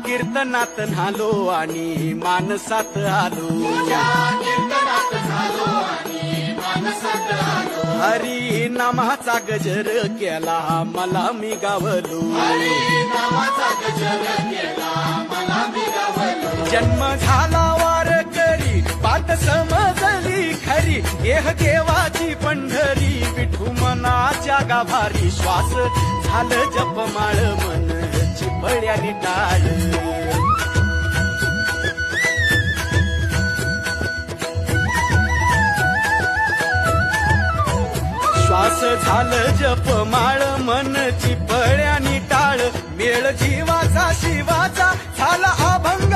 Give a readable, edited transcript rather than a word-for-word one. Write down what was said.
कीर्तनात न्हालो आणि मानसात आलो. हरी नामाचा गजर केला मला मी गावलो. जन्म झाला वारकरी पाठ समजली खरी. देह देवाची पंढरी विठू मनाच्या गाभारी. श्वास झालं जपमाळ मन चिपळ्याने टाळ. श्वास झालं जपमाळ मन चिपळ्याने टाळ. मेळ जीवाचा शिवाचा झाला अभंग